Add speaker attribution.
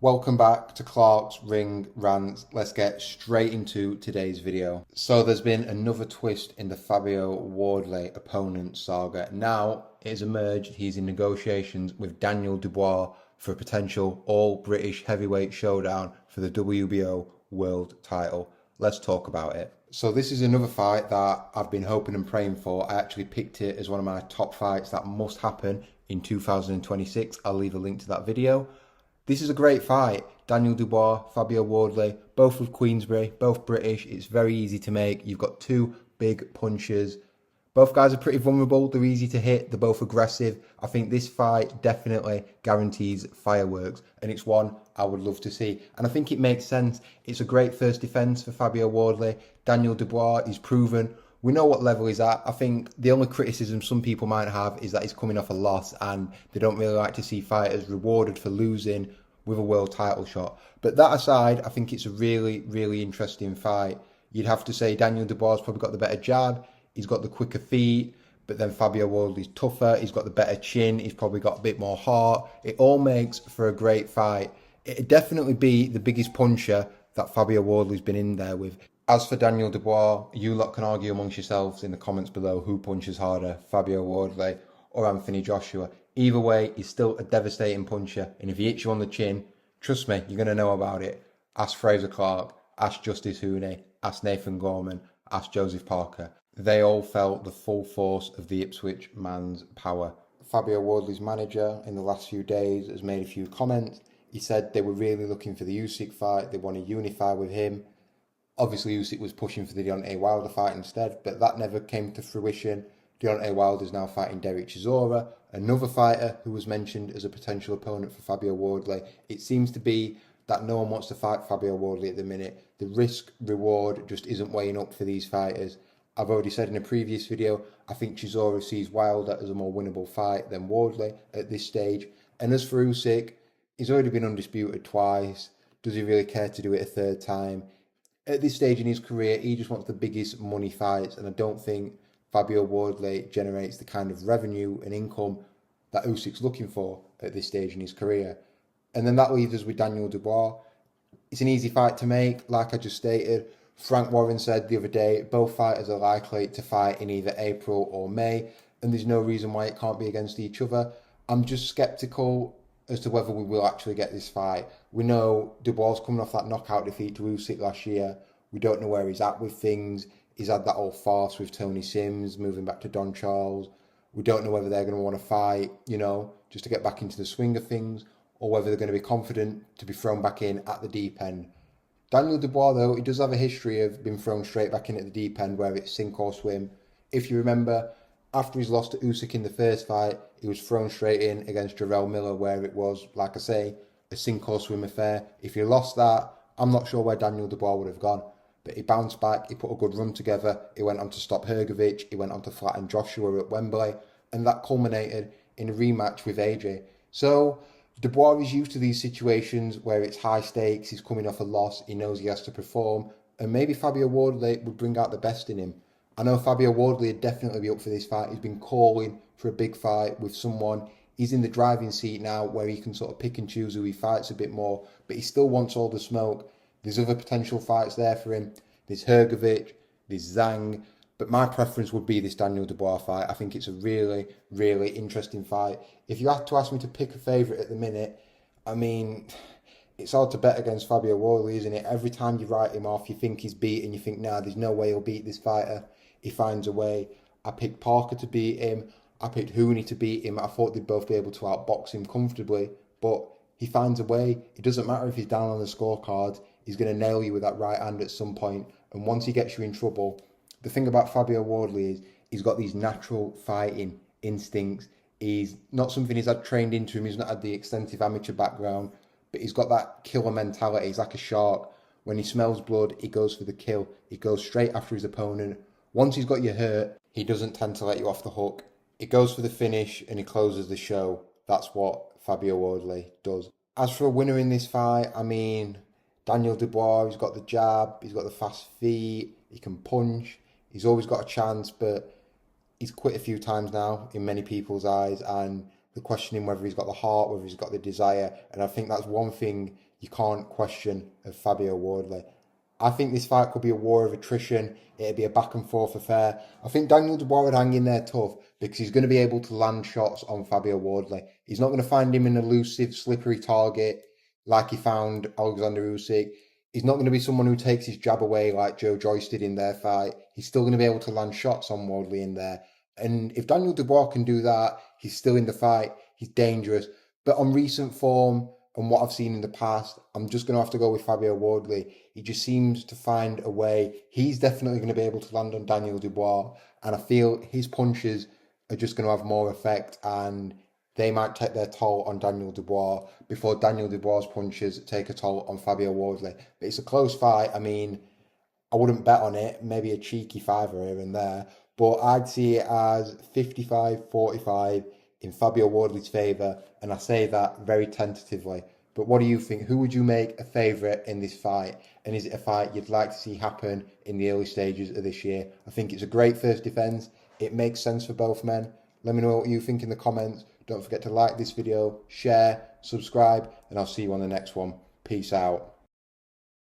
Speaker 1: Welcome back to Clark's Ring Rants. Let's get straight into today's video. So there's been another twist in the Fabio Wardley opponent saga. Now it has emerged he's in negotiations with Daniel Dubois for a potential all-British heavyweight showdown for the WBO world title. Let's talk about it. So this is another fight that I've been hoping and praying for. I actually picked it as one of my top fights that must happen in 2026. I'll leave a link to that video. This is a great fight. Daniel Dubois, Fabio Wardley, both of Queensberry, both British. It's very easy to make. You've got two big punchers. Both guys are pretty vulnerable. They're easy to hit. They're both aggressive. I think this fight definitely guarantees fireworks, and it's one I would love to see. And I think it makes sense. It's a great first defence for Fabio Wardley. Daniel Dubois is proven. We know what level he's at. I think the only criticism some people might have is that he's coming off a loss and they don't really like to see fighters rewarded for losing with a world title shot. But that aside, I think it's a really, really interesting fight. You'd have to say Daniel Dubois has probably got the better jab. He's got the quicker feet. But then Fabio Wardley's tougher. He's got the better chin. He's probably got a bit more heart. It all makes for a great fight. It'd definitely be the biggest puncher that Fabio Wardley's been in there with. As for Daniel Dubois, you lot can argue amongst yourselves in the comments below who punches harder, Fabio Wardley or Anthony Joshua. Either way, he's still a devastating puncher, and if he hits you on the chin, trust me, you're going to know about it. Ask Fraser Clark, ask Justice Hooney, ask Nathan Gorman, ask Joseph Parker. They all felt the full force of the Ipswich man's power. Fabio Wardley's manager in the last few days has made a few comments. He said they were really looking for the Usyk fight, they want to unify with him. Obviously, Usyk was pushing for the Deontay Wilder fight instead, but that never came to fruition. Deontay Wilder is now fighting Derek Chisora, another fighter who was mentioned as a potential opponent for Fabio Wardley. It seems to be that no one wants to fight Fabio Wardley at the minute. The risk-reward just isn't weighing up for these fighters. I've already said in a previous video, I think Chisora sees Wilder as a more winnable fight than Wardley at this stage. And as for Usyk, he's already been undisputed twice. Does he really care to do it a third time? At this stage in his career, he just wants the biggest money fights, and I don't think Fabio Wardley generates the kind of revenue and income that Usyk's looking for at this stage in his career. And then that leaves us with Daniel Dubois. It's an easy fight to make, like I just stated. Frank Warren said the other day, both fighters are likely to fight in either April or May, and there's no reason why it can't be against each other. I'm just sceptical as to whether we will actually get this fight. We know Dubois coming off that knockout defeat to Usyk last year. We don't know where he's at with things. He's had that old farce with Tony Sims, moving back to Don Charles. We don't know whether they're going to want to fight, just to get back into the swing of things, or whether they're going to be confident to be thrown back in at the deep end. Daniel Dubois, though, he does have a history of being thrown straight back in at the deep end, where it's sink or swim. If you remember, after his loss to Usyk in the first fight, he was thrown straight in against Jarrell Miller, where it was, like I say, a sink or swim affair. If he lost that, I'm not sure where Daniel Dubois would have gone. But he bounced back, he put a good run together, he went on to stop Hrgovic, he went on to flatten Joshua at Wembley, and that culminated in a rematch with AJ. So, Dubois is used to these situations where it's high stakes, he's coming off a loss, he knows he has to perform, and maybe Fabio Wardley would bring out the best in him. I know Fabio Wardley would definitely be up for this fight. He's been calling for a big fight with someone. He's in the driving seat now where he can sort of pick and choose who he fights a bit more, but he still wants all the smoke. There's other potential fights there for him. There's Hrgovic, there's Zhang, but my preference would be this Daniel Dubois fight. I think it's a really, really interesting fight. If you had to ask me to pick a favourite at the minute, I mean, it's hard to bet against Fabio Wardley, isn't it? Every time you write him off, you think he's beaten, you think, nah, there's no way he'll beat this fighter. He finds a way. I picked Parker to beat him. I picked Hooney to beat him. I thought they'd both be able to outbox him comfortably, but he finds a way. It doesn't matter if he's down on the scorecard. He's going to nail you with that right hand at some point. And once he gets you in trouble, the thing about Fabio Wardley is he's got these natural fighting instincts. He's not something he's had trained into him. He's not had the extensive amateur background, but he's got that killer mentality. He's like a shark. When he smells blood, he goes for the kill. He goes straight after his opponent. Once he's got you hurt, he doesn't tend to let you off the hook. He goes for the finish and he closes the show. That's what Fabio Wardley does. As for a winner in this fight, I mean, Daniel Dubois, he's got the jab, he's got the fast feet, he can punch, he's always got a chance, but he's quit a few times now in many people's eyes, and they're questioning whether he's got the heart, whether he's got the desire, and I think that's one thing you can't question of Fabio Wardley. I think this fight could be a war of attrition. It'd be a back and forth affair. I think Daniel Dubois would hang in there tough because he's going to be able to land shots on Fabio Wardley. He's not going to find him an elusive, slippery target like he found Oleksandr Usyk. He's not going to be someone who takes his jab away like Joe Joyce did in their fight. He's still going to be able to land shots on Wardley in there. And if Daniel Dubois can do that, he's still in the fight. He's dangerous. But on recent form and what I've seen in the past, I'm just going to have to go with Fabio Wardley. He just seems to find a way. He's definitely going to be able to land on Daniel Dubois. And I feel his punches are just going to have more effect and they might take their toll on Daniel Dubois before Daniel Dubois' punches take a toll on Fabio Wardley. But it's a close fight. I mean, I wouldn't bet on it. Maybe a cheeky fiver here and there. But I'd see it as 55-45 in Fabio Wardley's favour. And I say that very tentatively. But what do you think? Who would you make a favourite in this fight? And is it a fight you'd like to see happen in the early stages of this year? I think it's a great first defence. It makes sense for both men. Let me know what you think in the comments. Don't forget to like this video, share, subscribe, and I'll see you on the next one. Peace out.